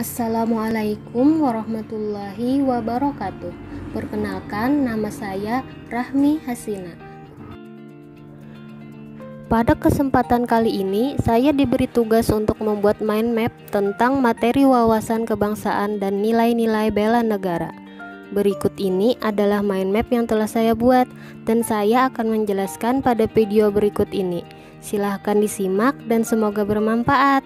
Assalamualaikum warahmatullahi wabarakatuh. Perkenalkan, nama saya Rahmi Hasina. Pada kesempatan kali ini, saya diberi tugas untuk membuat mind map tentang materi wawasan kebangsaan dan nilai-nilai bela negara. Berikut ini adalah mind map yang telah saya buat dan saya akan menjelaskan pada video berikut ini. Silahkan disimak dan semoga bermanfaat.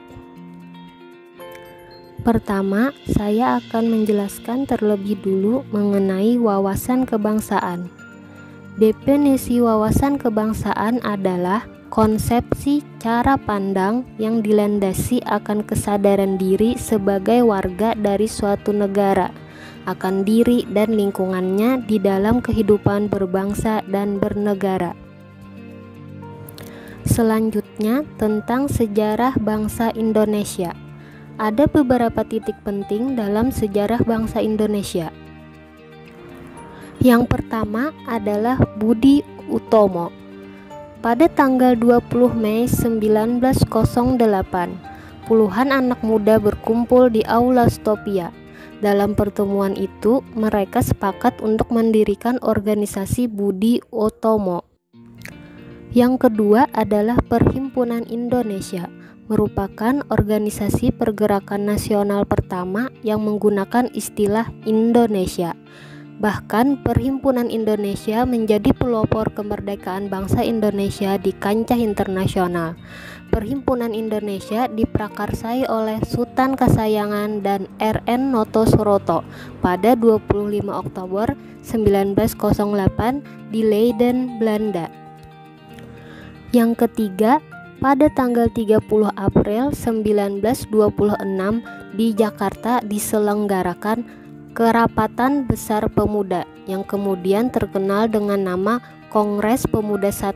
Pertama, saya akan menjelaskan terlebih dulu mengenai wawasan kebangsaan. Definisi wawasan kebangsaan adalah konsepsi cara pandang yang dilandasi akan kesadaran diri sebagai warga dari suatu negara, akan diri dan lingkungannya di dalam kehidupan berbangsa dan bernegara. Selanjutnya, tentang sejarah bangsa Indonesia. Ada beberapa titik penting dalam sejarah bangsa Indonesia. Yang pertama adalah Budi Utomo. Pada tanggal 20 Mei 1908, puluhan anak muda berkumpul di Aula Stopia. Dalam pertemuan itu, mereka sepakat untuk mendirikan organisasi Budi Utomo. Yang kedua adalah Perhimpunan Indonesia, merupakan organisasi pergerakan nasional pertama yang menggunakan istilah Indonesia. Bahkan Perhimpunan Indonesia menjadi pelopor kemerdekaan bangsa Indonesia di kancah internasional. Perhimpunan Indonesia diprakarsai oleh Sultan Kasayangan dan R.N. Noto Suroto pada 25 Oktober 1908 di Leiden, Belanda. Yang ketiga, pada tanggal 30 April 1926 di Jakarta diselenggarakan Kerapatan Besar Pemuda yang kemudian terkenal dengan nama Kongres Pemuda I.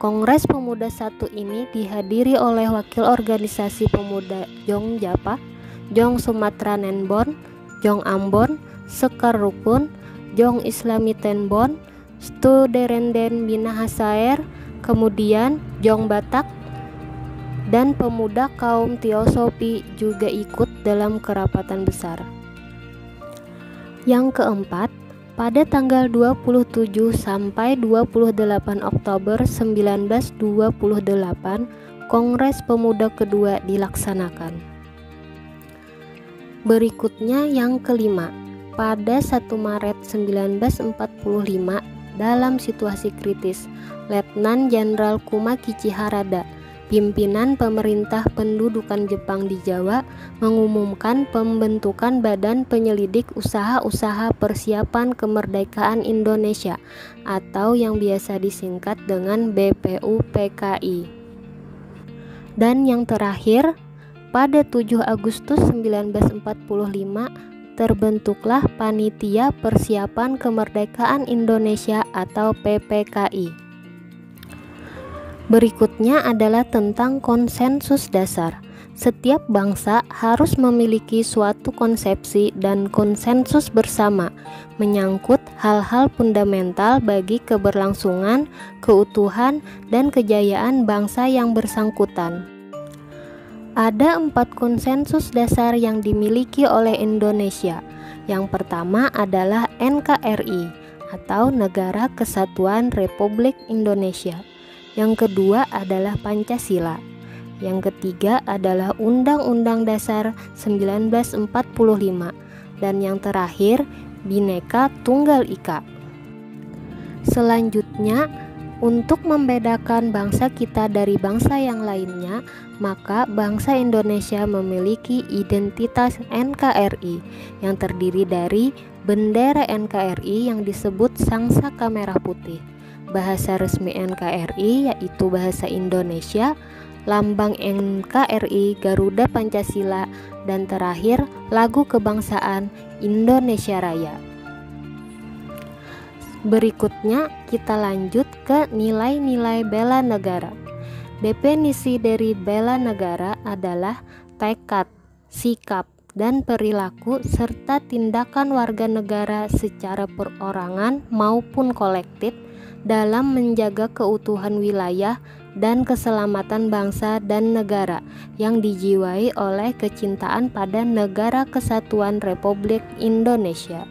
Kongres Pemuda I ini dihadiri oleh wakil organisasi pemuda Jong Japa, Jong Sumatra Nenbon, Jong Ambon, Sekar Rukun, Jong Islami Tenbon, Studerenden Binahasaer, kemudian Jong Batak, dan pemuda kaum Teosofi juga ikut dalam kerapatan besar. Yang keempat, pada tanggal 27 sampai 28 Oktober 1928, Kongres Pemuda kedua dilaksanakan. Berikutnya yang kelima, pada 1 Maret 1945, dalam situasi kritis, Letnan Jenderal Kumakichi Harada, pimpinan pemerintah pendudukan Jepang di Jawa, mengumumkan pembentukan Badan Penyelidik Usaha-Usaha Persiapan Kemerdekaan Indonesia atau yang biasa disingkat dengan BPUPKI. Dan yang terakhir, pada 7 Agustus 1945 terbentuklah Panitia Persiapan Kemerdekaan Indonesia atau PPKI. Berikutnya adalah tentang konsensus dasar. Setiap bangsa harus memiliki suatu konsepsi dan konsensus bersama, menyangkut hal-hal fundamental bagi keberlangsungan, keutuhan, dan kejayaan bangsa yang bersangkutan. Ada 4 konsensus dasar yang dimiliki oleh Indonesia. Yang pertama adalah NKRI atau Negara Kesatuan Republik Indonesia. Yang kedua adalah Pancasila. Yang ketiga adalah Undang-Undang Dasar 1945. Dan yang terakhir, Bhinneka Tunggal Ika. Selanjutnya, untuk membedakan bangsa kita dari bangsa yang lainnya, maka bangsa Indonesia memiliki identitas NKRI yang terdiri dari bendera NKRI yang disebut sangsaka merah putih, bahasa resmi NKRI yaitu bahasa Indonesia, lambang NKRI Garuda Pancasila, dan terakhir lagu kebangsaan Indonesia Raya. Berikutnya kita lanjut ke nilai-nilai bela negara. Definisi dari bela negara adalah tekad, sikap, dan perilaku serta tindakan warga negara secara perorangan maupun kolektif dalam menjaga keutuhan wilayah, dan keselamatan bangsa dan negara yang dijiwai oleh kecintaan pada Negara Kesatuan Republik Indonesia.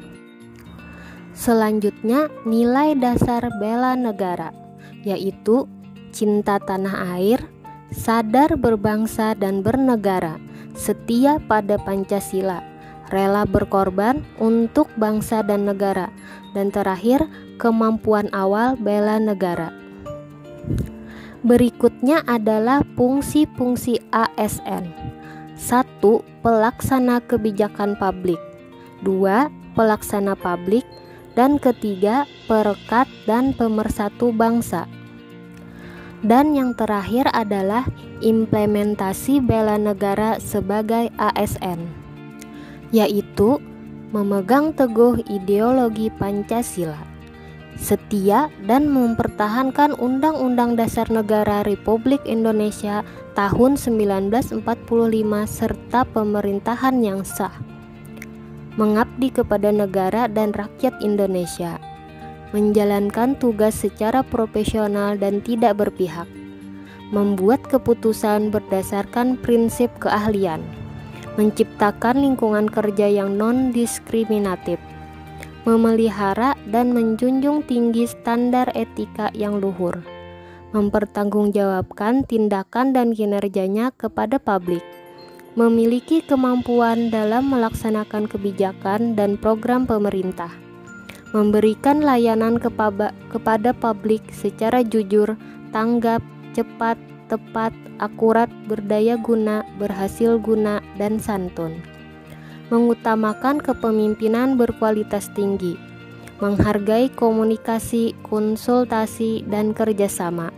Selanjutnya, nilai dasar bela negara, yaitu cinta tanah air, sadar berbangsa dan bernegara, setia pada Pancasila, rela berkorban untuk bangsa dan negara, dan terakhir, kemampuan awal bela negara. Berikutnya adalah fungsi-fungsi ASN. 1. Pelaksana kebijakan publik. 2. Pelaksana publik. Dan ketiga, perekat dan pemersatu bangsa. Dan yang terakhir adalah implementasi bela negara sebagai ASN, yaitu memegang teguh ideologi Pancasila, setia dan mempertahankan Undang-Undang Dasar Negara Republik Indonesia tahun 1945 serta pemerintahan yang sah, mengabdi kepada negara dan rakyat Indonesia, menjalankan tugas secara profesional dan tidak berpihak, membuat keputusan berdasarkan prinsip keahlian, menciptakan lingkungan kerja yang non-diskriminatif, memelihara dan menjunjung tinggi standar etika yang luhur, mempertanggungjawabkan tindakan dan kinerjanya kepada publik, memiliki kemampuan dalam melaksanakan kebijakan dan program pemerintah, memberikan layanan kepada publik secara jujur, tanggap, cepat, tepat, akurat, berdaya guna, berhasil guna, dan santun. Mengutamakan kepemimpinan berkualitas tinggi, menghargai komunikasi, konsultasi, dan kerjasama,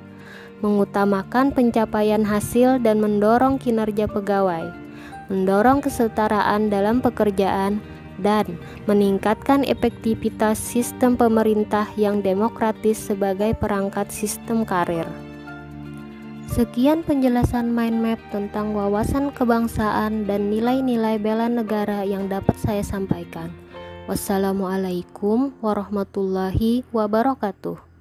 mengutamakan pencapaian hasil dan mendorong kinerja pegawai, mendorong kesetaraan dalam pekerjaan, dan meningkatkan efektivitas sistem pemerintah yang demokratis sebagai perangkat sistem karir. Sekian penjelasan mind map tentang wawasan kebangsaan dan nilai-nilai bela negara yang dapat saya sampaikan. Wassalamualaikum warahmatullahi wabarakatuh.